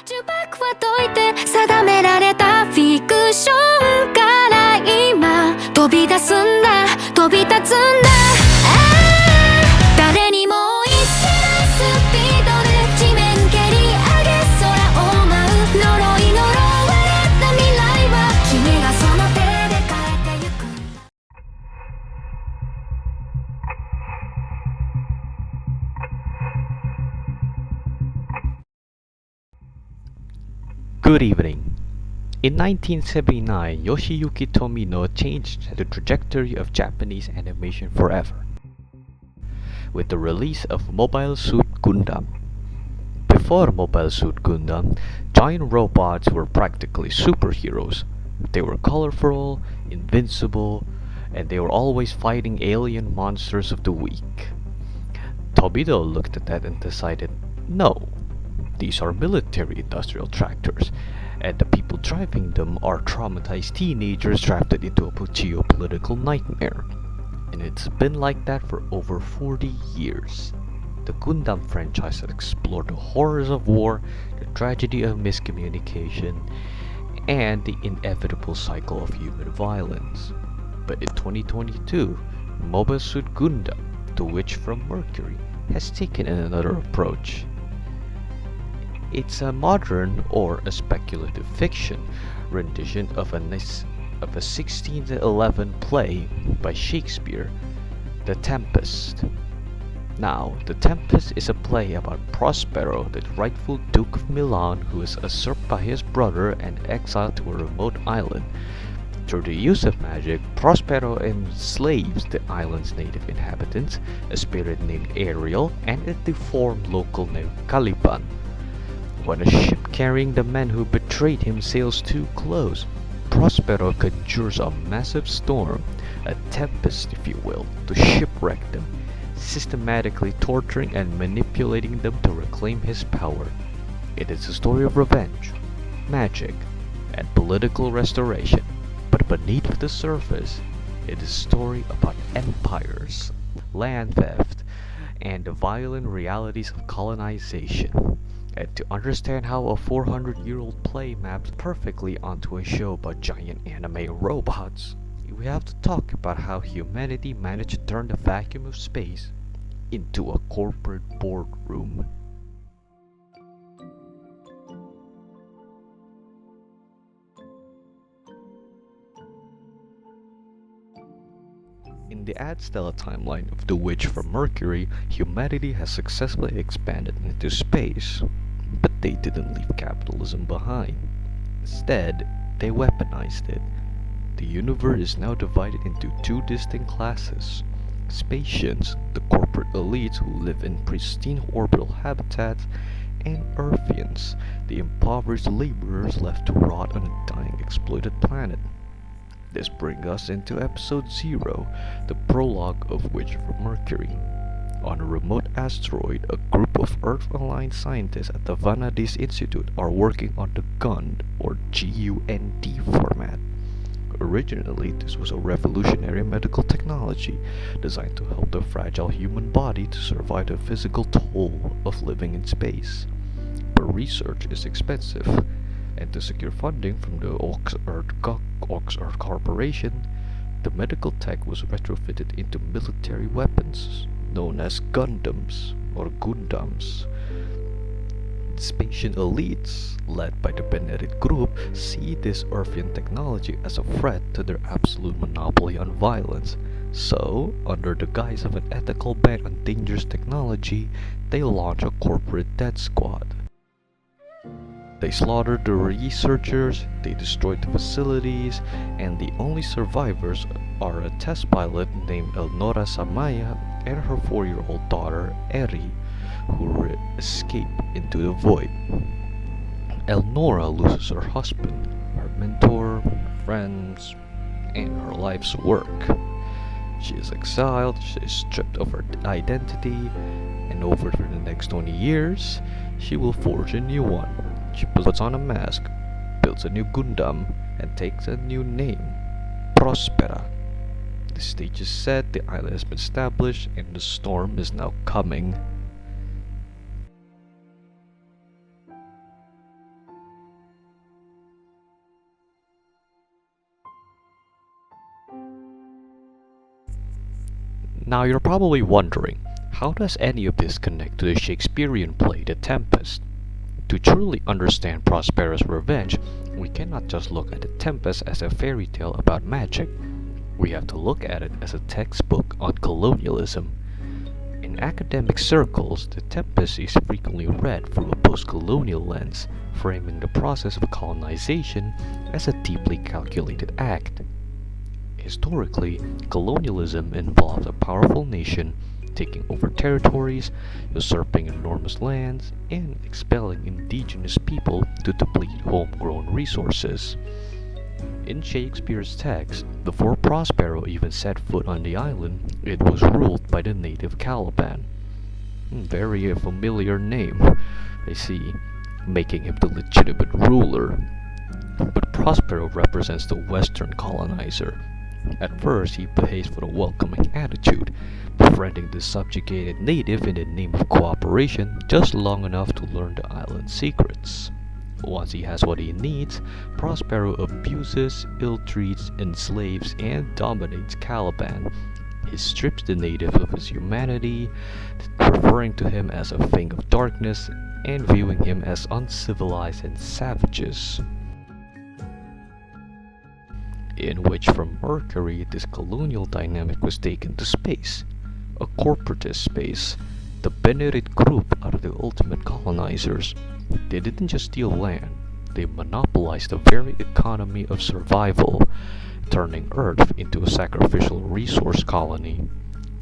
呪縛は解いて定められたフィクションから今飛び出すんだ飛び立つんだ誰にも言いつけないスピードで地面蹴り上げ空を舞う呪い呪われた未来は君がその手で変えてゆくんだGood evening. In 1979, Yoshiyuki Tomino changed the trajectory of Japanese animation forever with the release of Mobile Suit Gundam. Before Mobile Suit Gundam, giant robots were practically superheroes. They were colorful, invincible, and they were always fighting alien monsters of the weak. Tomino looked at that and decided, no. These are military industrial tractors, and the people driving them are traumatized teenagers drafted into a geopolitical nightmare. And it's been like that for over 40 years. The Gundam franchise has explored the horrors of war, the tragedy of miscommunication, and the inevitable cycle of human violence. But in 2022, Mobile Suit Gundam, The Witch from Mercury, has taken another approach. It's a modern or a speculative fiction rendition of a 1611 play by Shakespeare, The Tempest. Now, The Tempest is a play about Prospero, the rightful Duke of Milan, who is usurped by his brother and exiled to a remote island. Through the use of magic, Prospero enslaves the island's native inhabitants, a spirit named Ariel, and a deformed local named Caliban. When a ship carrying the men who betrayed him sails too close, Prospero conjures a massive storm, a tempest if you will, to shipwreck them, systematically torturing and manipulating them to reclaim his power. It is a story of revenge, magic, and political restoration, but beneath the surface, it is a story about empires, land theft, and the violent realities of colonization. And to understand how a 400-year-old play maps perfectly onto a show about giant anime robots, we have to talk about how humanity managed to turn the vacuum of space into a corporate boardroom. In the Adstella timeline of The Witch from Mercury, humanity has successfully expanded into space. But they didn't leave capitalism behind. Instead, they weaponized it. The universe is now divided into two distinct classes. Spatians, the corporate elites who live in pristine orbital habitats, and Earthians, the impoverished laborers left to rot on a dying exploited planet. This brings us into episode 0, the prologue of Witch from Mercury. On a remote asteroid, a group of Earth-aligned scientists at the Vanadis Institute are working on the GUND, or GUND format. Originally, this was a revolutionary medical technology designed to help the fragile human body to survive the physical toll of living in space. But research is expensive, and to secure funding from the Oxford Corporation, the medical tech was retrofitted into military weapons known as Gundams or Gundams. Spatian elites, led by the Benedict Group, see this Earthian technology as a threat to their absolute monopoly on violence. So, under the guise of an ethical ban on dangerous technology, they launch a corporate death squad. They slaughtered the researchers, they destroyed the facilities, and the only survivors are a test pilot named Elnora Samaya and her 4-year-old daughter, Eri, who escape into the void. Elnora loses her husband, her mentor, friends, and her life's work. She is exiled, she is stripped of her identity, and over the next 20 years, she will forge a new one. She puts on a mask, builds a new Gundam, and takes a new name, Prospera. The stage is set, the island has been established, and the storm is now coming. Now you're probably wondering, how does any of this connect to the Shakespearean play The Tempest? To truly understand Prospero's revenge, we cannot just look at The Tempest as a fairy tale about magic. We have to look at it as a textbook on colonialism. In academic circles, The Tempest is frequently read through a post-colonial lens, framing the process of colonization as a deeply calculated act. Historically, colonialism involves a powerful nation taking over territories, usurping enormous lands, and expelling indigenous people to deplete homegrown resources. In Shakespeare's text, before Prospero even set foot on the island, it was ruled by the native Caliban. Very familiar name, I see, making him the legitimate ruler. But Prospero represents the Western colonizer. At first, he behaves with a welcoming attitude, befriending the subjugated native in the name of cooperation just long enough to learn the island's secrets. Once he has what he needs, Prospero abuses, ill-treats, enslaves, and dominates Caliban. He strips the native of his humanity, referring to him as a thing of darkness and viewing him as uncivilized and savages. In which from Mercury, this colonial dynamic was taken to space, a corporatist space. The Benerit group are the ultimate colonizers. They didn't just steal land, they monopolized the very economy of survival, turning Earth into a sacrificial resource colony.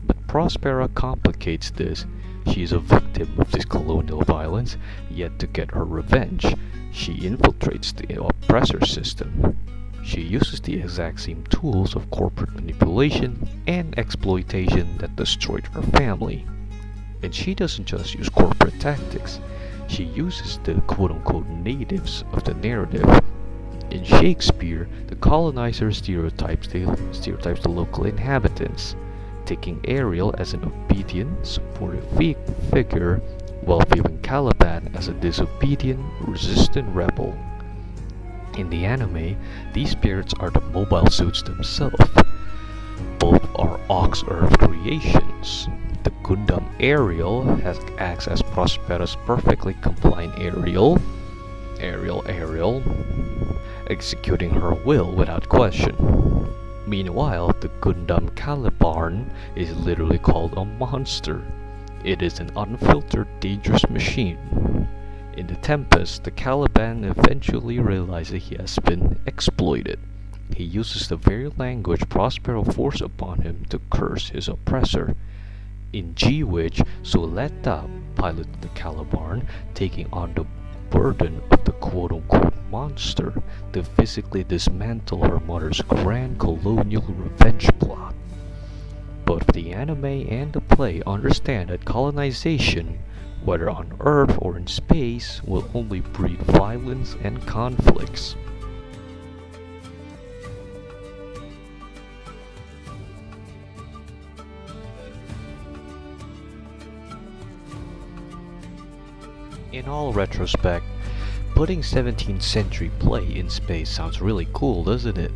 But Prospera complicates this. She is a victim of this colonial violence, yet to get her revenge, she infiltrates the oppressor system. She uses the exact same tools of corporate manipulation and exploitation that destroyed her family. And she doesn't just use corporate tactics, she uses the quote-unquote natives of the narrative. In Shakespeare, the colonizer stereotypes the local inhabitants, taking Ariel as an obedient, supportive figure, while viewing Caliban as a disobedient, resistant rebel. In the anime, these spirits are the mobile suits themselves. Both are Ox-Earth creations. The Gundam Ariel acts as Prospera's perfectly compliant Ariel, executing her will without question. Meanwhile, the Gundam Caliban is literally called a monster. It is an unfiltered, dangerous machine. In The Tempest, the Caliban eventually realizes he has been exploited. He uses the very language Prospero forced upon him to curse his oppressor. In G-Witch, Suletta pilots the Caliban, taking on the burden of the quote-unquote monster to physically dismantle her mother's grand colonial revenge plot. Both the anime and the play understand that colonization, whether on Earth or in space, will only breed violence and conflicts. In all retrospect, putting 17th century play in space sounds really cool, doesn't it?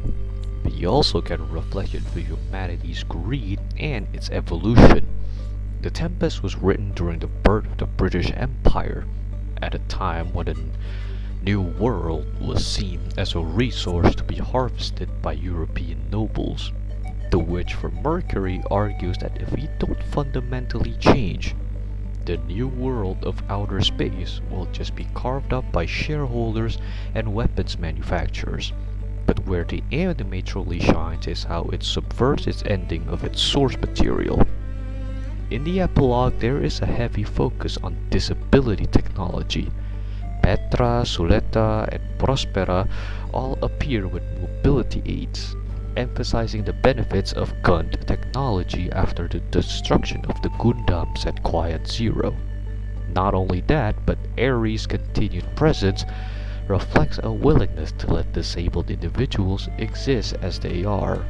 But you also get a reflection of humanity's greed and its evolution. The Tempest was written during the birth of the British Empire, at a time when the New World was seen as a resource to be harvested by European nobles. The Witch from Mercury argues that if we don't fundamentally change, the new world of outer space will just be carved up by shareholders and weapons manufacturers. But where the anime truly shines is how it subverts its ending of its source material. In the epilogue, there is a heavy focus on disability technology. Petra, Suletta, and Prospera all appear with mobility aids, emphasizing the benefits of Gund technology after the destruction of the Gundams at Quiet Zero. Not only that, but Ares' continued presence reflects a willingness to let disabled individuals exist as they are.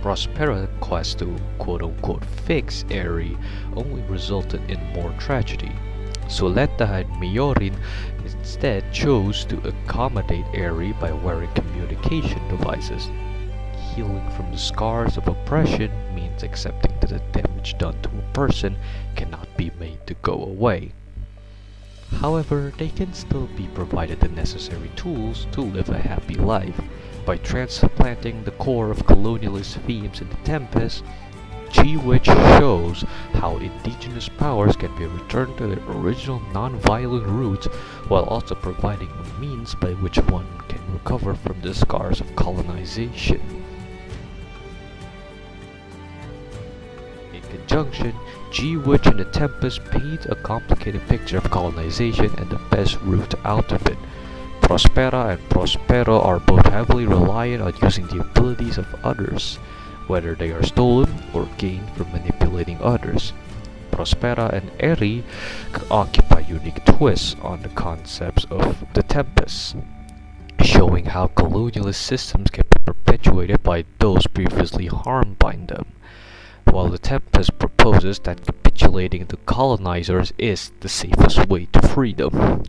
Prospera's quest to quote-unquote fix Ares only resulted in more tragedy. Suletta and Miorin instead chose to accommodate Ares by wearing communication devices. Healing from the scars of oppression means besides accepting that the damage done to a person cannot be made to go away. However, they can still be provided the necessary tools to live a happy life. By transplanting the core of colonialist themes in the Tempest, G-Witch shows how indigenous powers can be returned to their original non-violent roots while also providing a means by which one can recover from the scars of colonization. In conjunction, G-Witch and the Tempest paint a complicated picture of colonization and the best route out of it. Prospera and Prospero are both heavily reliant on using the abilities of others, whether they are stolen or gained from manipulating others. Prospera and Eri occupy unique twists on the concepts of the Tempest, showing how colonialist systems can be perpetuated by those previously harmed by them, while the Tempest proposes that capitulating to colonizers is the safest way to freedom.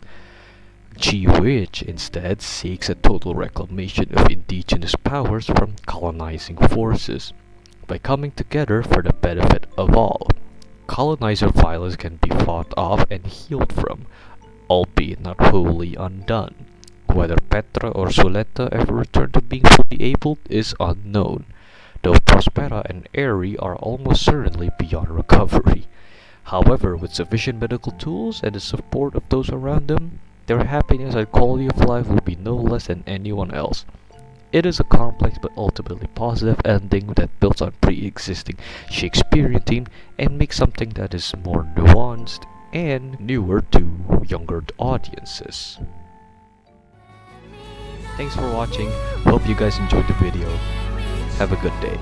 G-Witch instead seeks a total reclamation of indigenous powers from colonizing forces. By coming together for the benefit of all, colonizer violence can be fought off and healed from, albeit not wholly undone. Whether Petra or Suleta ever return to being fully able is unknown, though Prospera and Eri are almost certainly beyond recovery. However, with sufficient medical tools and the support of those around them, their happiness and quality of life will be no less than anyone else. It is a complex but ultimately positive ending that builds on pre-existing Shakespearean theme and makes something that is more nuanced and newer to younger audiences. Thanks for watching. Hope you guys enjoyed the video. Have a good day.